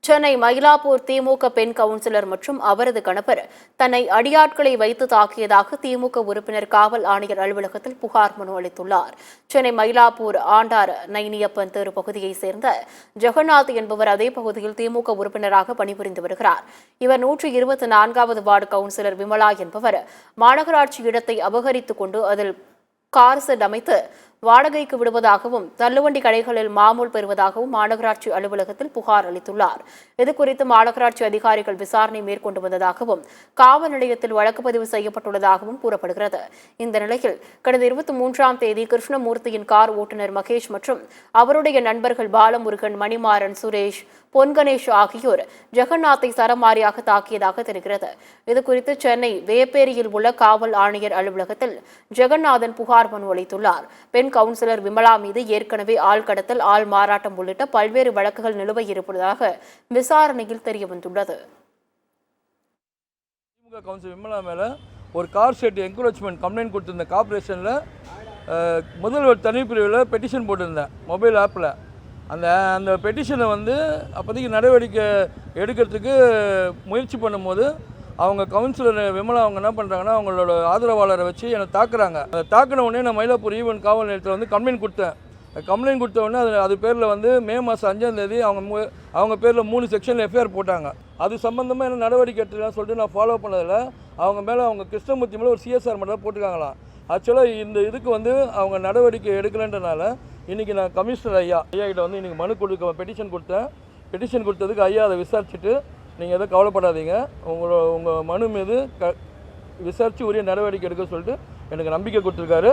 சென்னை மயிலாப்பூர் திமுக பெண் கவுன்சிலர் மற்றும் அவரது கணவர் தன்னை அடியாட்களை வைத்து தாக்கியதாக திமுக உறுப்பினர் காவல் ஆணையர் அலுவலகத்தில் புகார் மனு அளித்துள்ளார். சென்னை மயிலாப்பூர் ஆண்டார் நைனியப்பன் தெரு பகுதியைச் சேர்ந்த ஜெகநாத் என்பவர் அதே பகுதியில் திமுக உறுப்பினராக பணிபுரிந்து வருகிறார். இவர் 124வது வார்டு கவுன்சிலர் விமலா என்பவர் மாநகராட்சி இடத்தை அபகரித்துக் கொண்டு அதில் கார் செட் அமைத்து வாடகைக்கு விடுவதாகவும் தள்ளுவண்டி கடைகளில் மாமூல் பெறுவதாகவும் மாநகராட்சி அலுவலகத்தில் புகார் அளித்துள்ளார். இதுகுறித்து மாநகராட்சி அதிகாரிகள் விசாரணை மேற்கொண்டு வந்ததாகவும் காவல் நிலையத்தில் வழக்கு பதிவு செய்யப்பட்டுள்ளதாகவும் கூறப்படுகிறது. இந்த நிலையில் கடந்த 23ஆம் தேதி கிருஷ்ணமூர்த்தியின் கார் ஓட்டுநர் மகேஷ் மற்றும் அவருடைய நண்பர்கள் பாலமுருகன், மணிமாறன், சுரேஷ், பொன்கணேஷ் ஆகியோர் ஜெகநாத்தை சரமாரியாக தாக்கியதாக தெரிகிறது. இதுகுறித்து சென்னை வேப்பேரியில் உள்ள காவல் ஆணையர் அலுவலகத்தில் ஜெகநாதன் புகார் மனு அளித்துள்ளார். பெண் கவுன்சிலர் விமலா மீது ஏற்கனவே ஆள் கடத்தல், ஆள் மாறாட்டம் உள்ளிட்ட பல்வேறு வழக்குகள் நிலுவையில் இருப்பதாக விசாரணையில் தெரியவந்துள்ளது. திமுக கவுன்சிலர் விமலா மேல ஒரு கார் ஷெட் என்கரேஜ்மெண்ட் கம்ப்ளைண்ட் கொடுத்திருந்த கார்பரேஷனில் முதல்வர் தனிப்பிரிவில் பெட்டிஷன் போட்டிருந்தேன் மொபைல் ஆப்பில். அந்த பெட்டிஷனை அப்போதைக்கு நடவடிக்கை எடுக்கிறதுக்கு முயற்சி பண்ணும்போது அவங்க கவுன்சிலர் விமலா அவங்க என்ன பண்ணுறாங்கன்னா அவங்களோட ஆதரவாளரை வச்சு என்னை தாக்குறாங்க. அதை தாக்கின உடனே நான் மயிலாப்பூர் ஈவன் காவல் நிலையத்தில் கம்ப்ளைண்ட் கொடுத்தேன். கம்ப்ளைண்ட் கொடுத்த உடனே அது பேரில் மே மாதம் 5ஆம் தேதி அவங்க பேரில் 3 செக்ஷனில் எஃப்ஐஆர் போட்டாங்க. அது சம்மந்தமாக என்ன நடவடிக்கை எடுத்துக்கலாம் சொல்லிட்டு நான் ஃபாலோ பண்ணதில் அவங்க மேலே அவங்க கிருஷ்ணமூர்த்தி மேலே ஒரு சிஎஸ்ஆர் மட்டும் போட்டுருக்காங்களாம். ஆக்சுவலாக இந்த இதுக்கு அவங்க நடவடிக்கை எடுக்கலன்றனால இன்றைக்கி நான் கமிஷனர் ஐயா கிட்ட இன்றைக்கி மனு பெட்டிஷன் கொடுத்தேன். பெட்டிஷன் கொடுத்ததுக்கு ஐயா அதை விசாரிச்சுட்டு நீங்கள் எதுவும் கவலைப்படாதீங்க, உங்கள் மனு மீது விசாரித்து உரிய நடவடிக்கை எடுக்க சொல்லிட்டு எனக்கு நம்பிக்கை கொடுத்துருக்காரு.